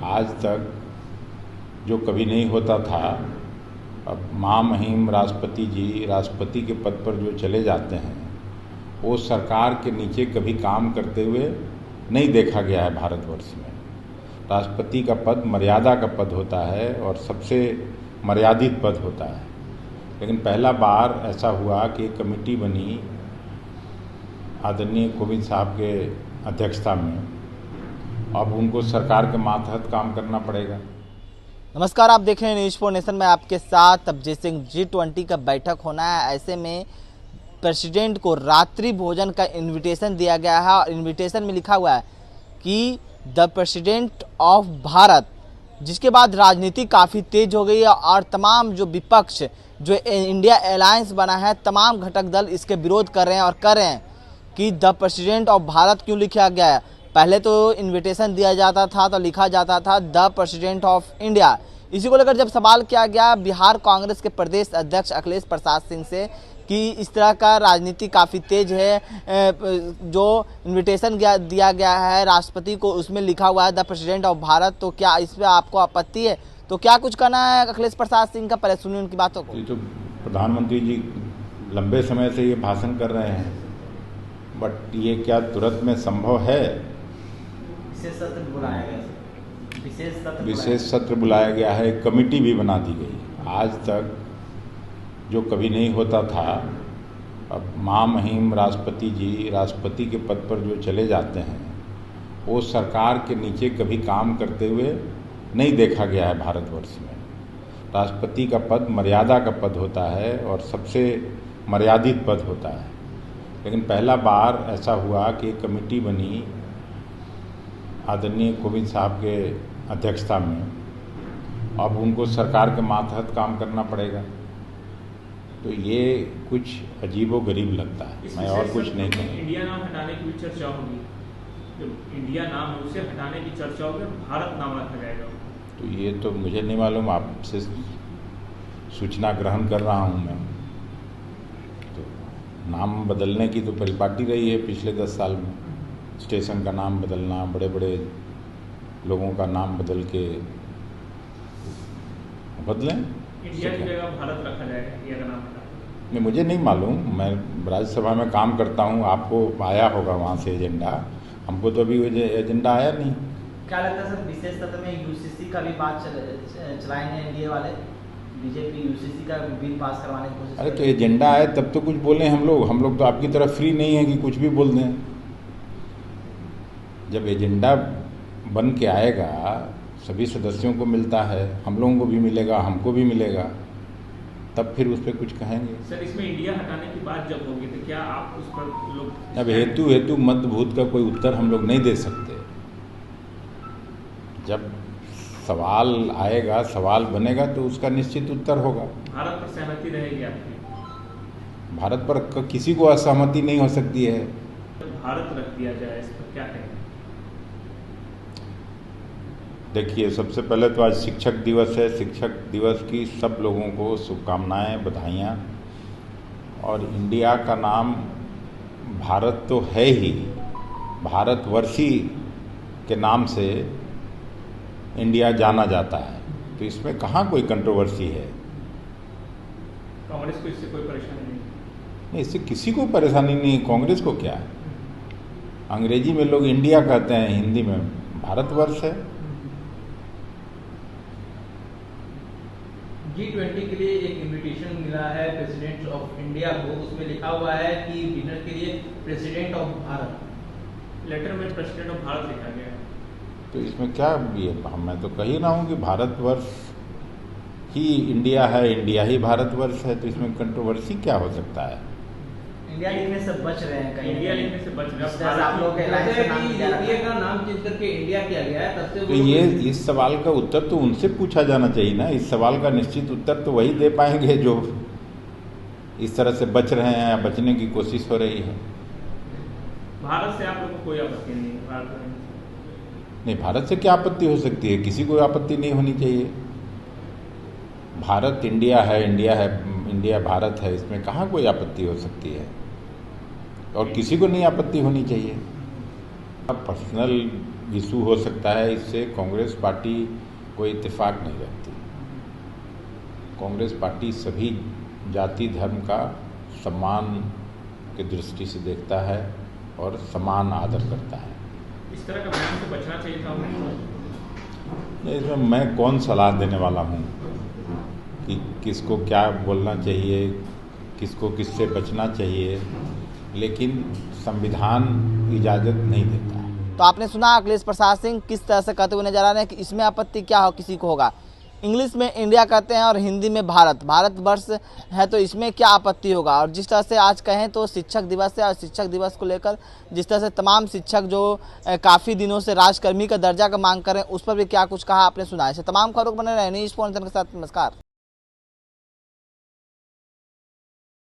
आज तक जो कभी नहीं होता था, अब महामहिम राष्ट्रपति जी राष्ट्रपति के पद पर जो चले जाते हैं वो सरकार के नीचे कभी काम करते हुए नहीं देखा गया है भारतवर्ष में। राष्ट्रपति का पद मर्यादा का पद होता है और सबसे मर्यादित पद होता है, लेकिन पहला बार ऐसा हुआ कि एक कमेटी बनी आदरणीय कोविंद साहब के अध्यक्षता में। अब उनको सरकार के मातहत काम करना पड़ेगा। नमस्कार, आप देख रहे हैं न्यूज़ 4 नेशन में आपके साथ अभिजीत सिंह। G20 का बैठक होना है, ऐसे में प्रेसिडेंट को रात्रि भोजन का इनविटेशन दिया गया है और इनविटेशन में लिखा हुआ है कि द प्रेसिडेंट ऑफ भारत, जिसके बाद राजनीति काफ़ी तेज हो गई है और तमाम जो विपक्ष जो इंडिया अलायंस बना है, तमाम घटक दल इसके विरोध कर रहे हैं और कर रहे हैं कि द प्रेसिडेंट ऑफ भारत क्यों लिखा गया है। पहले तो इनविटेशन दिया जाता था तो लिखा जाता था द प्रेसिडेंट ऑफ इंडिया। इसी को लेकर जब सवाल किया गया बिहार कांग्रेस के प्रदेश अध्यक्ष अखिलेश प्रसाद सिंह से कि इस तरह का राजनीति काफ़ी तेज है, जो इनविटेशन दिया गया है राष्ट्रपति को उसमें लिखा हुआ है द प्रेसिडेंट ऑफ भारत, तो क्या इस पर आपको आपत्ति है? तो क्या कुछ कहना है अखिलेश प्रसाद सिंह का? पहले सुनिए उनकी बातों को। तो प्रधानमंत्री जी लंबे समय से ये भाषण कर रहे हैं, बट ये क्या तुरंत में संभव है? विशेष सत्र बुलाया गया है, कमेटी भी बना दी गई। आज तक जो कभी नहीं होता था, अब महामहिम राष्ट्रपति जी राष्ट्रपति के पद पर जो चले जाते हैं वो सरकार के नीचे कभी काम करते हुए नहीं देखा गया है भारतवर्ष में। राष्ट्रपति का पद मर्यादा का पद होता है और सबसे मर्यादित पद होता है, लेकिन पहला बार ऐसा हुआ कि एक कमेटी बनी आदरणीय कोविंद साहब के अध्यक्षता में। अब उनको सरकार के मातहत काम करना पड़ेगा, तो ये कुछ अजीबोगरीब लगता है। मैं और कुछ नहीं कहूँगा। इंडिया नाम हटाने की भी चर्चा होगी, जो इंडिया नाम है उसे हटाने की चर्चा होगी, भारत नाम रखा जाएगा। तो ये तो मुझे नहीं मालूम, आपसे सूचना ग्रहण कर रहा हूँ मैं। तो नाम बदलने की तो परिपाटी रही है पिछले 10 साल में। स्टेशन का नाम बदलना, बड़े बड़े लोगों का नाम बदल के बदलें। इंडिया की जगह भारत रखा जाएगा, इंडिया का नाम हटा। नहीं, मुझे नहीं मालूम। मैं राज्यसभा में काम करता हूँ, आपको आया होगा वहाँ से एजेंडा, हमको तो अभी एजेंडा आया नहीं। क्या लगता है सर, विशेष सत्र में यूसीसी का भी बात चलाएंगे एनडीए वाले? बीजेपी यूसीसी का बिल पास करवाने की कोशिश। अरे तो एजेंडा आए तब तो कुछ बोलें हम लोग तो आपकी तरफ फ्री नहीं है कि कुछ भी बोल दें। जब एजेंडा बन के आएगा, सभी सदस्यों को मिलता है, हम लोगों को भी मिलेगा, हमको भी मिलेगा, तब फिर उस पर कुछ कहेंगे। सर, इसमें इंडिया हटाने की बात जब होगी तो क्या आप उस पर लोग अब हेतु मत भूत का कोई उत्तर हम लोग नहीं दे सकते। जब सवाल आएगा, सवाल बनेगा तो उसका निश्चित उत्तर होगा। भारत पर सहमति रहेगी आपकी? भारत पर किसी को असहमति नहीं हो सकती है। तो भारत रख दिया जाए, इस पर क्या कहेंगे? देखिए, सबसे पहले तो आज शिक्षक दिवस है। शिक्षक दिवस की सब लोगों को शुभकामनाएं, बधाइयाँ। और इंडिया का नाम भारत तो है ही, भारतवर्षी के नाम से इंडिया जाना जाता है, तो इसमें कहाँ कोई कंट्रोवर्सी है? कांग्रेस को इससे कोई परेशानी नहीं? इससे किसी को परेशानी नहीं। कांग्रेस को क्या है? अंग्रेजी में लोग इंडिया कहते हैं, हिंदी में भारतवर्ष है। G20 के लिए एक इनविटेशन मिला है प्रेसिडेंट ऑफ इंडिया को, उसमें लिखा हुआ है कि डिनर के लिए प्रेसिडेंट ऑफ भारत। लेटर में प्रेसिडेंट ऑफ भारत लिखा गया है, तो इसमें क्या ये मैं तो कह ही रहा हूँ कि भारतवर्ष ही इंडिया है, इंडिया ही भारतवर्ष है, तो इसमें कंट्रोवर्सी क्या हो सकता है? इंडिया लिखने से बच रहे हैं कहीं। इंडिया लिखने से बच रहे हैं। आप लोग इंडिया का नाम चेंज करके इंडिया किया गया है, तब से तो ये इस सवाल का उत्तर तो उनसे पूछा जाना चाहिए ना। इस सवाल का निश्चित उत्तर तो वही दे पाएंगे जो इस तरह से बच रहे हैं या बचने की कोशिश हो रही है। भारत से आप लोगों को कोई आपत्ति नहीं है? नहीं, भारत से क्या आपत्ति हो सकती है? किसी को आपत्ति नहीं होनी चाहिए। भारत इंडिया है, इंडिया भारत है, इसमें कहाँ कोई आपत्ति हो सकती है? और किसी को नहीं आपत्ति होनी चाहिए। पर्सनल इशू हो सकता है, इससे कांग्रेस पार्टी कोई इत्तेफाक नहीं रखती। कांग्रेस पार्टी सभी जाति धर्म का सम्मान की दृष्टि से देखता है और समान आदर करता है। इस तरह का बयान से बचना चाहिए था उन्हें। नहीं, इसमें मैं कौन सलाह देने वाला हूँ कि किसको क्या बोलना चाहिए, किसको किससे बचना चाहिए, लेकिन संविधान इजाज़त नहीं देता है। तो आपने सुना अखिलेश प्रसाद सिंह किस तरह से कहते हुए नजर आ रहे हैं कि इसमें आपत्ति क्या हो किसी को होगा। इंग्लिश में इंडिया कहते हैं और हिंदी में भारतवर्ष है, तो इसमें क्या आपत्ति होगा। और जिस तरह से आज कहें तो शिक्षक दिवस है और शिक्षक दिवस को लेकर जिस तरह से तमाम शिक्षक जो काफ़ी दिनों से राजकर्मी का दर्जा का मांग करें, उस पर भी क्या कुछ कहा आपने सुना। ऐसे तमाम खबरों बने रहे न्यूज़ 4 के साथ। नमस्कार।